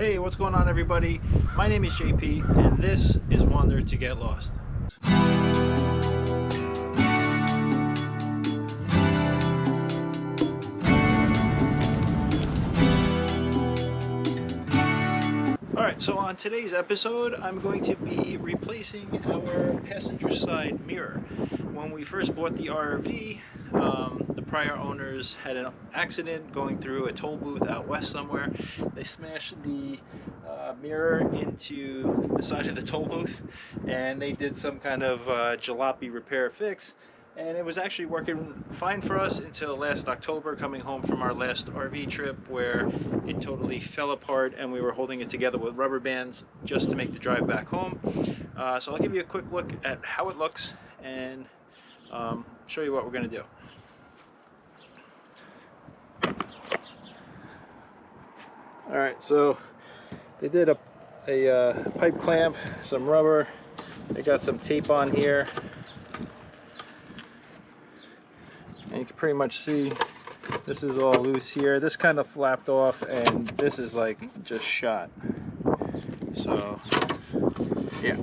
Hey, what's going on, everybody? My name is JP, and this is Wander to Get Lost. Alright, so on today's episode, I'm going to be replacing our passenger side mirror. When we first bought the RV, the prior owners had an accident going through a toll booth out west somewhere. They smashed the mirror into the side of the toll booth, and they did some kind of jalopy repair fix. And it was actually working fine for us until last October, coming home from our last RV trip where it totally fell apart and we were holding it together with rubber bands just to make the drive back home. So I'll give you a quick look at how it looks and show you what we're going to do. Alright, so they did a pipe clamp, some rubber, they got some tape on here. And you can pretty much see this is all loose here. This kind of flapped off and this is like just shot. So yeah,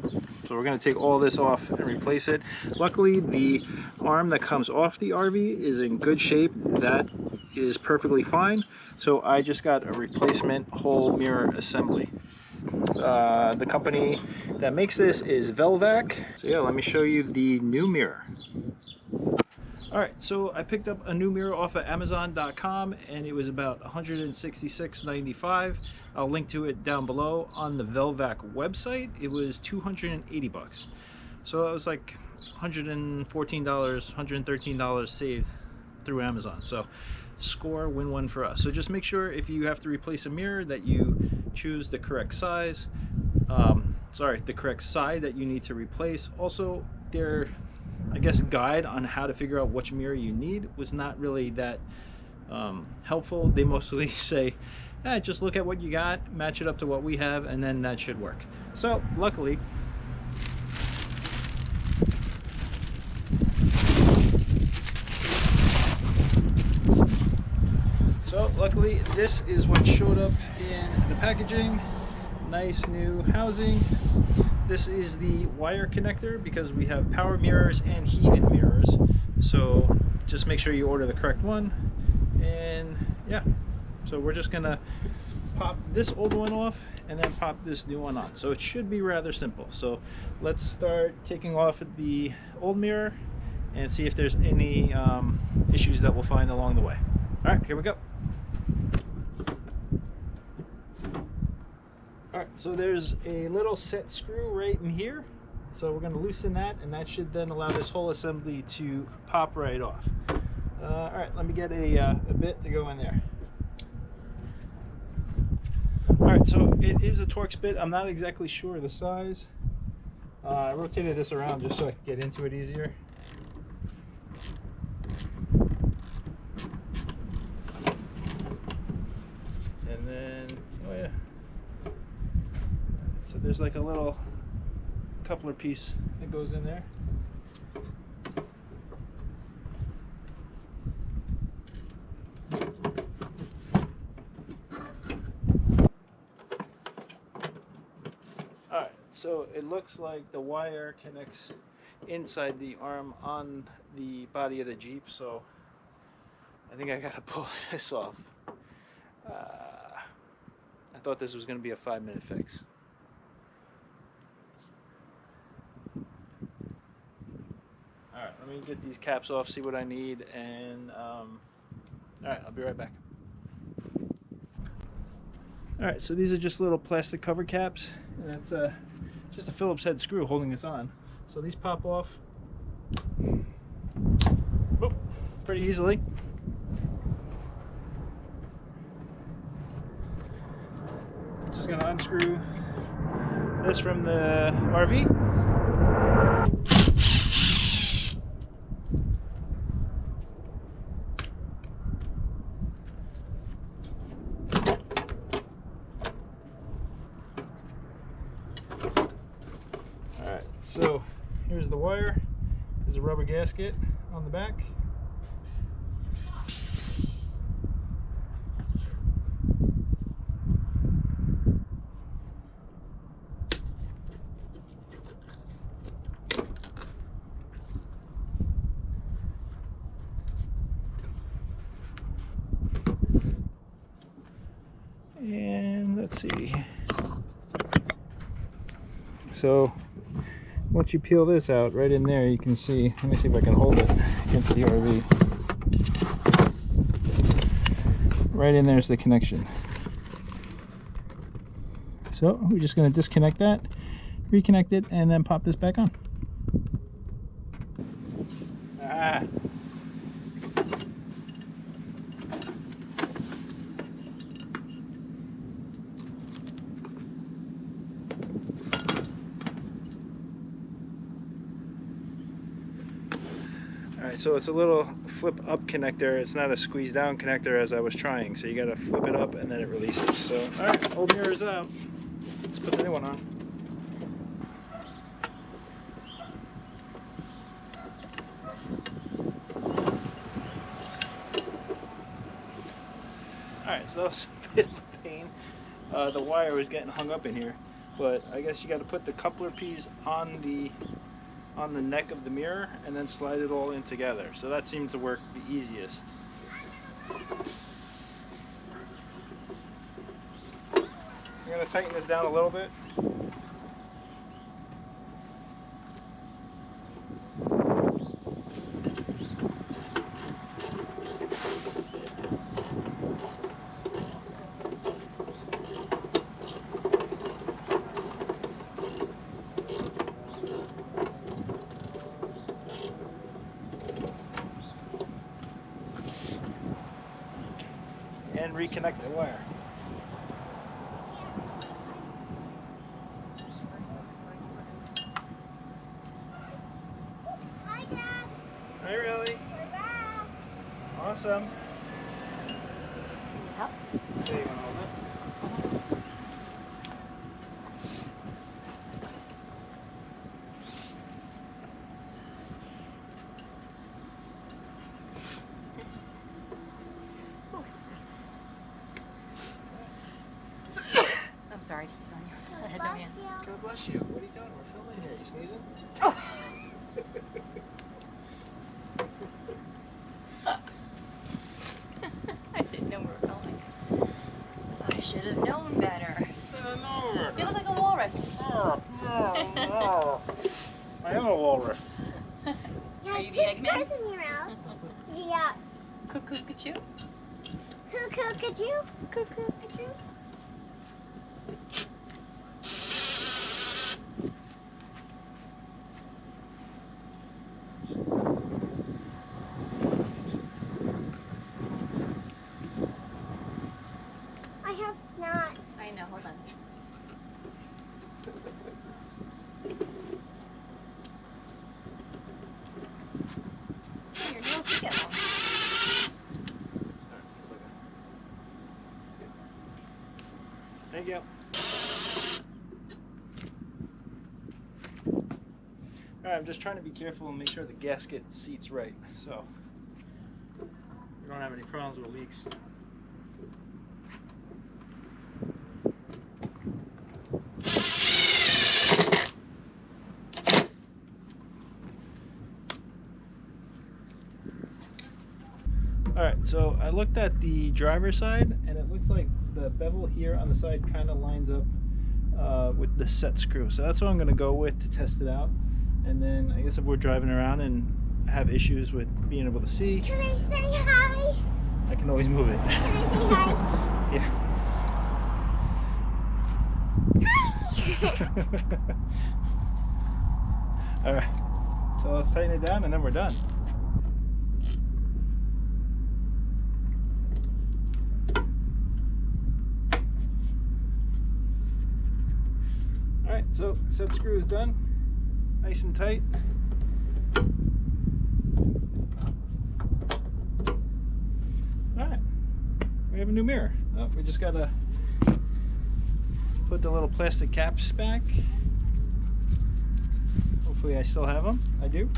so we're going to take all this off and replace it. Luckily the arm that comes off the RV is in good shape. That is perfectly fine. So I just got a replacement whole mirror assembly. The company that makes this is Velvac. So yeah, let me show you the new mirror. Alright, so I picked up a new mirror off of Amazon.com and it was about $166.95. I'll link to it down below. On the Velvac website, it was $280. So it was like $114, $113 saved through Amazon. So score, win-win for us. So just make sure if you have to replace a mirror that you choose the correct size. The correct side that you need to replace. Also, their guide on how to figure out which mirror you need was not really that helpful. They mostly say, just look at what you got, match it up to what we have, and then that should work. So luckily, this is what showed up in the packaging. Nice new housing. This is the wire connector because we have power mirrors and heated mirrors. So just make sure you order the correct one. And yeah, so we're just gonna pop this old one off and then pop this new one on. So it should be rather simple. So let's start taking off the old mirror and see if there's any issues that we'll find along the way. All right, here we go. Alright, so there's a little set screw right in here. So we're going to loosen that, and that should then allow this whole assembly to pop right off. Alright, let me get a bit to go in there. Alright, so it is a Torx bit. I'm not exactly sure of the size. I rotated this around just so I could get into it easier. And then, oh yeah. So there's like a little coupler piece that goes in there. Alright, so it looks like the wire connects inside the arm on the body of the Jeep, so I think I gotta pull this off. I thought this was going to be a 5-minute fix. Alright, let me get these caps off, see what I need, and alright, I'll be right back. Alright, so these are just little plastic cover caps, and that's just a Phillips head screw holding this on. So these pop off pretty easily. Just gonna unscrew this from the RV. Alright, so here's the wire. There's a rubber gasket on the back. And let's see. So once you peel this out, right in there you can see, let me see if I can hold it against the RV. Right in there's the connection. So we're just going to disconnect that, reconnect it, and then pop this back on. Ah. Alright, so it's a little flip up connector. It's not a squeeze down connector as I was trying. So you gotta flip it up and then it releases. So, alright, old mirror's out. Let's put the new one on. Alright, so that was a bit of a pain. The wire was getting hung up in here. But I guess you gotta put the coupler piece on the neck of the mirror and then slide it all in together. So that seemed to work the easiest. I'm going to tighten this down a little bit. And reconnect the wire. Hi, Dad. Hi, really? We're back. Awesome. Yep. So you want to hold it? Oh, it's nice. I'm sorry, this is on your. I had no hands. God bless you. What are you doing? We're filming here. You sneezing? Oh. I didn't know we were filming. I should have known better. You look like a walrus. I am a walrus. Are you the Eggman? in your mouth. Yeah. Cuckoo, cuckoo. Cuckoo, cuckoo. Cuckoo, cuckoo. I have snot. I know, hold on. Oh, your nails do get long. Thank you. Alright, I'm just trying to be careful and make sure the gasket seats right, so we don't have any problems with leaks. Alright, so I looked at the driver's side and it looks like the bevel here on the side kind of lines up with the set screw. So that's what I'm going to go with to test it out. And then I guess if we're driving around and have issues with being able to see, Can I say hi? I can always move it. Can I say hi? Yeah. Alright, so let's tighten it down and then we're done. Alright, so set screw is done. Nice and tight. Alright, we have a new mirror. Oh, we just gotta put the little plastic caps back. Hopefully I still have them. I do.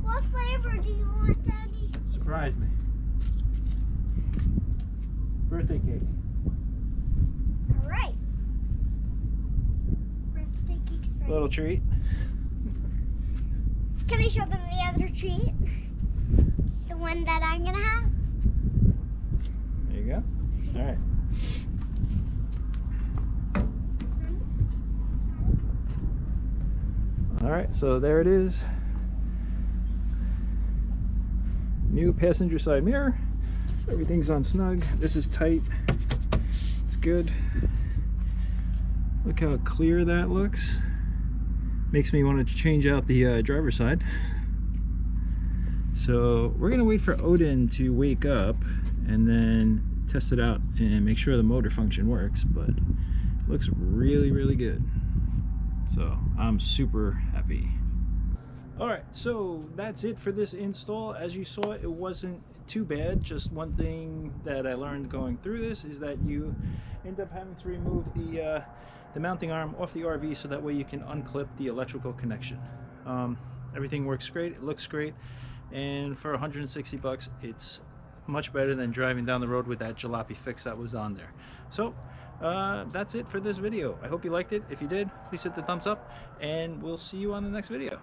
What flavor do you want, Daddy? Surprise me. Birthday cake. All right. Birthday cake's ready. Little treat. Can I show them the other treat? The one that I'm gonna have. There you go. All right. All right, so there it is. New passenger side mirror. Everything's on snug. This is tight. It's good. Look how clear that looks. Makes me want to change out the driver's side. So we're gonna wait for Odin to wake up and then test it out and make sure the motor function works, but it looks really, really good. So I'm super happy. All right, so that's it for this install. As you saw, it wasn't too bad. Just one thing that I learned going through this is that you end up having to remove the mounting arm off the RV so that way you can unclip the electrical connection. Everything works great, it looks great, and for 160 bucks, it's much better than driving down the road with that jalopy fix that was on there. So that's it for this video. I hope you liked it. If you did, please hit the thumbs up, and we'll see you on the next video.